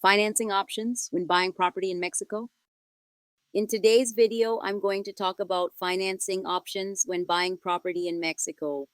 Financing options when buying property in Mexico. In today's video, I'm going to talk about financing options when buying property in Mexico.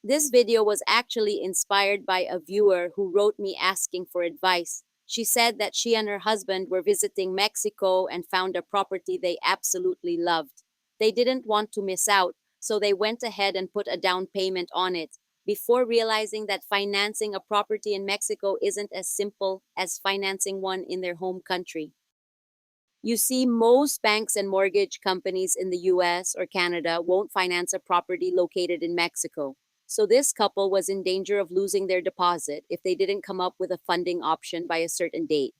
This video was actually inspired by a viewer who wrote me asking for advice. She said that she and her husband were visiting Mexico and found a property they absolutely loved. They didn't want to miss out, so they went ahead and put a down payment on it, before realizing that financing a property in Mexico isn't as simple as financing one in their home country. You see, most banks and mortgage companies in the US or Canada won't finance a property located in Mexico. So this couple was in danger of losing their deposit if they didn't come up with a funding option by a certain date.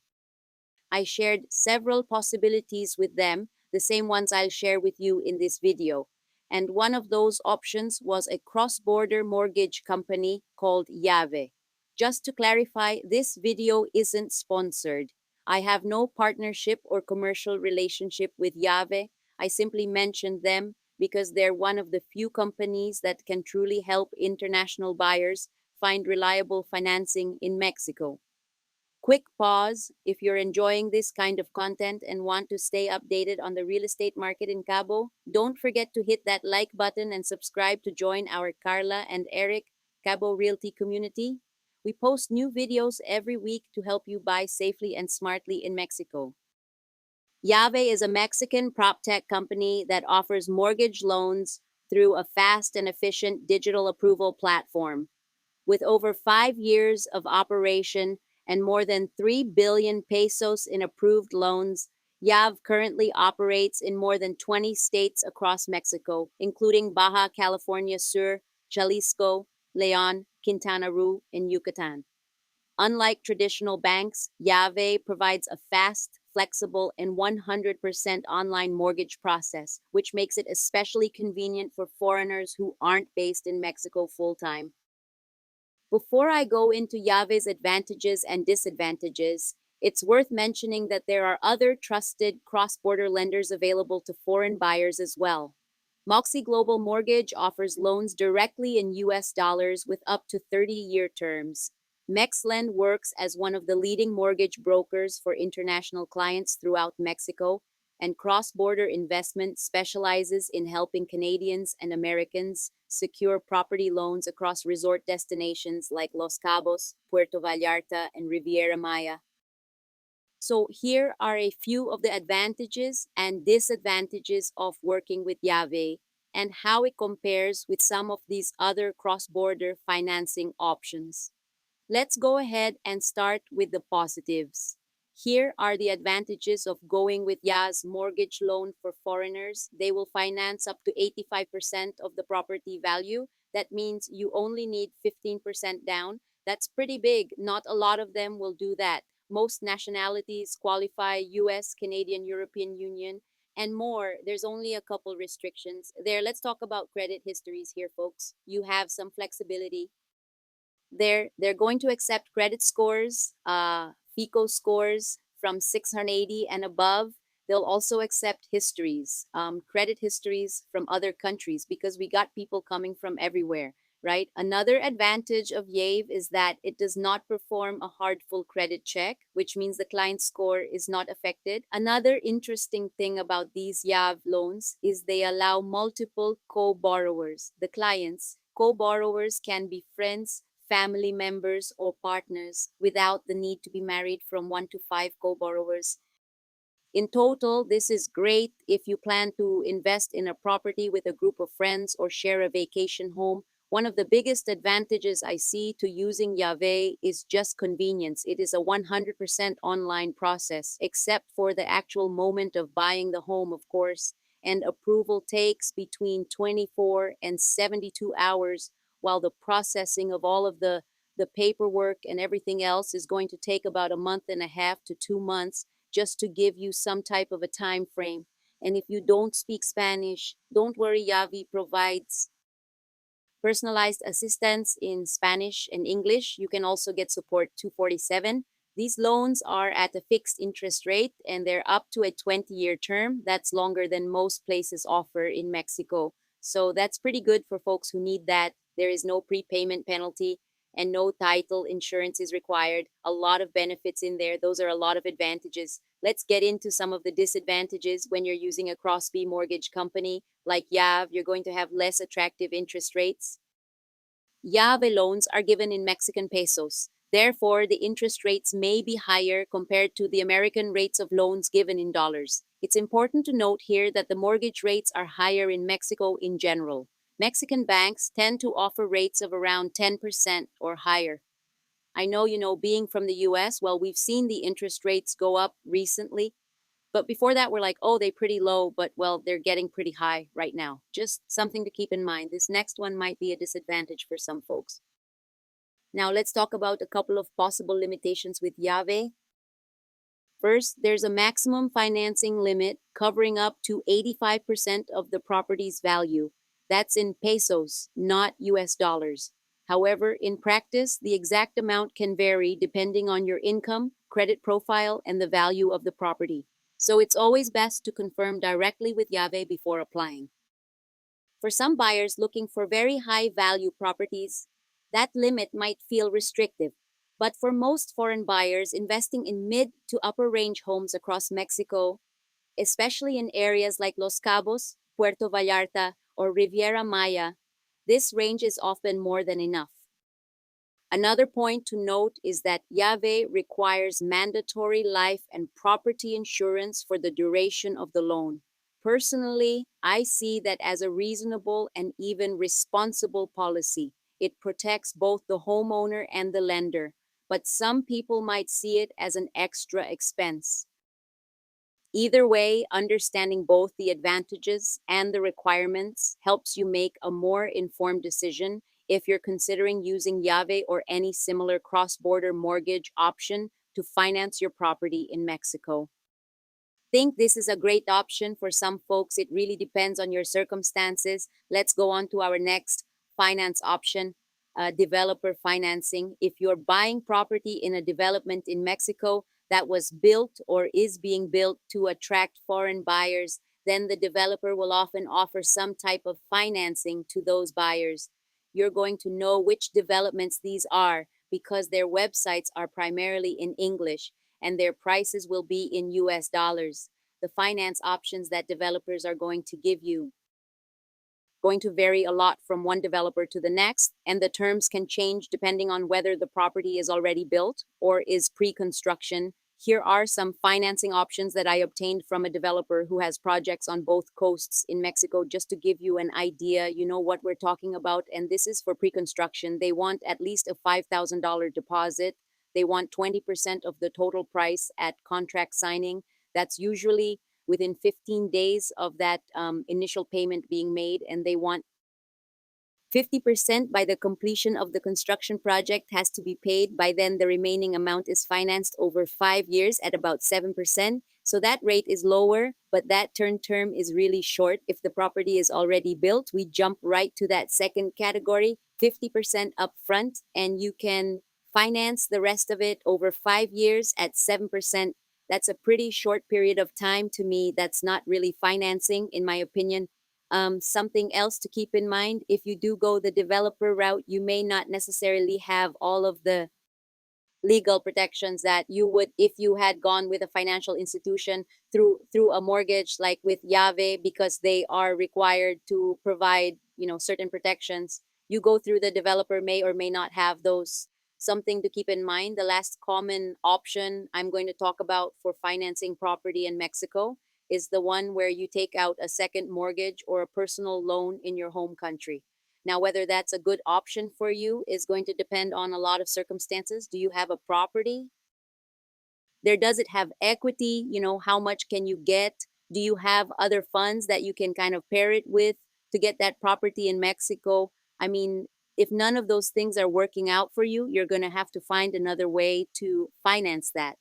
I shared several possibilities with them, the same ones I'll share with you in this video. And one of those options was a cross-border mortgage company called Yave. Just to clarify, this video isn't sponsored. I have no partnership or commercial relationship with Yave. I simply mentioned them because they're one of the few companies that can truly help international buyers find reliable financing in Mexico. Quick pause. If you're enjoying this kind of content and want to stay updated on the real estate market in Cabo, don't forget to hit that like button and subscribe to join our Karla and Erick Cabo Realty community. We post new videos every week to help you buy safely and smartly in Mexico. Yave is a Mexican prop tech company that offers mortgage loans through a fast and efficient digital approval platform. With over 5 years of operation and more than 3 billion pesos in approved loans, Yave currently operates in more than 20 states across Mexico, including Baja California Sur, Jalisco, León, Quintana Roo, and Yucatan. Unlike traditional banks, Yave provides a fast, flexible, and 100% online mortgage process, which makes it especially convenient for foreigners who aren't based in Mexico full-time. Before I go into Yave's advantages and disadvantages, it's worth mentioning that there are other trusted cross-border lenders available to foreign buyers as well. MoXi Global Mortgage offers loans directly in US dollars with up to 30-year terms. MEXLend works as one of the leading mortgage brokers for international clients throughout Mexico, and Cross-Border Investment specializes in helping Canadians and Americans secure property loans across resort destinations like Los Cabos, Puerto Vallarta, and Riviera Maya. So here are a few of the advantages and disadvantages of working with Yave and how it compares with some of these other cross-border financing options. Let's go ahead and start with the positives. Here are the advantages of going with Yave's mortgage loan for foreigners. They will finance up to 85% of the property value. That means you only need 15% down. That's pretty big. Not a lot of them will do that. Most nationalities qualify US, Canadian, European Union, and more. There's only a couple restrictions. Let's talk about credit histories here, folks. You have some flexibility. They're going to accept credit scores, FICO scores from 680 and above. They'll also accept histories, credit histories from other countries, because we got people coming from everywhere, right? Another advantage of Yave is that it does not perform a hard full credit check, which means the client's score is not affected. Another interesting thing about these Yave loans is they allow multiple co-borrowers. The clients, co-borrowers can be friends, family members, or partners without the need to be married from 1 to 5 co-borrowers. In total, this is great if you plan to invest in a property with a group of friends or share a vacation home. One of the biggest advantages I see to using Yave is just convenience. It is a 100% online process, except for the actual moment of buying the home, of course, and approval takes between 24 and 72 hours, while the processing of all of the paperwork and everything else is going to take about a month and a half to 2 months, just to give you some type of a time frame. And if you don't speak Spanish, don't worry, Yave provides personalized assistance in Spanish and English. You can also get support 247. These loans are at a fixed interest rate and they're up to a 20-year term. That's longer than most places offer in Mexico. So that's pretty good for folks who need that. There is no prepayment penalty. and no title insurance is required. A lot of benefits in there. Those are a lot of advantages. Let's get into some of the disadvantages when you're using a cross-B mortgage company like Yave. You're going to have less attractive interest rates. Yave loans are given in Mexican pesos. Therefore, the interest rates may be higher compared to the American rates of loans given in dollars. It's important to note here that the mortgage rates are higher in Mexico in general. Mexican banks tend to offer rates of around 10% or higher. I know, being from the US, well, we've seen the interest rates go up recently, but before that, we're like, oh, they're pretty low, but well, they're getting pretty high right now. Just something to keep in mind. This next one might be a disadvantage for some folks. Now, let's talk about a couple of possible limitations with Yave. First, there's a maximum financing limit covering up to 85% of the property's value. That's in pesos, not US dollars. However, in practice, the exact amount can vary depending on your income, credit profile, and the value of the property. So it's always best to confirm directly with Yave before applying. For some buyers looking for very high value properties, that limit might feel restrictive. But for most foreign buyers investing in mid to upper range homes across Mexico, especially in areas like Los Cabos, Puerto Vallarta, or Riviera Maya, this range is often more than enough. Another point to note is that Yave requires mandatory life and property insurance for the duration of the loan. Personally, I see that as a reasonable and even responsible policy. It protects both the homeowner and the lender, but some people might see it as an extra expense. Either way, understanding both the advantages and the requirements helps you make a more informed decision if you're considering using Yave or any similar cross-border mortgage option to finance your property in Mexico. Think this is a great option for some folks. It really depends on your circumstances. Let's go on to our next finance option, developer financing. If you're buying property in a development in Mexico that was built or is being built to attract foreign buyers, then the developer will often offer some type of financing to those buyers. You're going to know which developments these are because their websites are primarily in English and their prices will be in US dollars. The finance options that developers are going to give you going to vary a lot from one developer to the next, and the terms can change depending on whether the property is already built or is pre-construction. Here are some financing options that I obtained from a developer who has projects on both coasts in Mexico, just to give you an idea, you know what we're talking about. And this is for pre-construction. They want at least a $5,000 deposit. They want 20% of the total price at contract signing. That's usually within 15 days of that initial payment being made, and they want 50% by the completion of the construction project has to be paid. By then, the remaining amount is financed over 5 years at about 7%. So that rate is lower, but that term is really short. If the property is already built, we jump right to that second category, 50% upfront, and you can finance the rest of it over 5 years at 7%. That's a pretty short period of time. To me, that's not really financing, in my opinion. Something else to keep in mind, if you do go the developer route, you may not necessarily have all of the legal protections that you would if you had gone with a financial institution through a mortgage like with Yave, because they are required to provide, certain protections. You go through the developer may or may not have those. Something to keep in mind, the last common option I'm going to talk about for financing property in Mexico is the one where you take out a second mortgage or a personal loan in your home country. Now, whether that's a good option for you is going to depend on a lot of circumstances. Do you have a property? Does it have equity? How much can you get? Do you have other funds that you can kind of pair it with to get that property in Mexico? I mean, if none of those things are working out for you, you're going to have to find another way to finance that.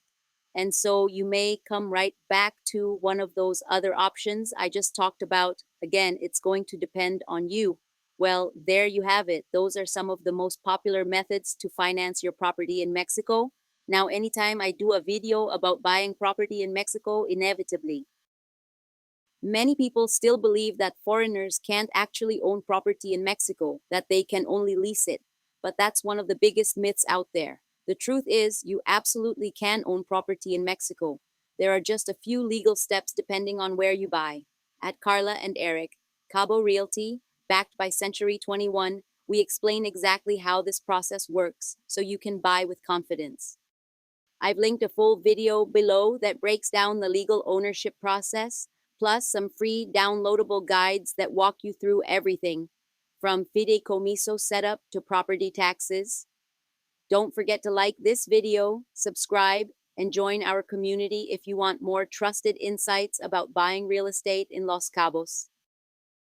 And so you may come right back to one of those other options I just talked about. Again, it's going to depend on you. Well, there you have it. Those are some of the most popular methods to finance your property in Mexico. Now, anytime I do a video about buying property in Mexico, inevitably, many people still believe that foreigners can't actually own property in Mexico, that they can only lease it. but that's one of the biggest myths out there. The truth is, you absolutely can own property in Mexico. There are just a few legal steps depending on where you buy. At Karla and Erick, Cabo Realty, backed by Century 21, we explain exactly how this process works so you can buy with confidence. I've linked a full video below that breaks down the legal ownership process, plus some free downloadable guides that walk you through everything, from fideicomiso setup to property taxes. Don't forget to like this video, subscribe, and join our community if you want more trusted insights about buying real estate in Los Cabos.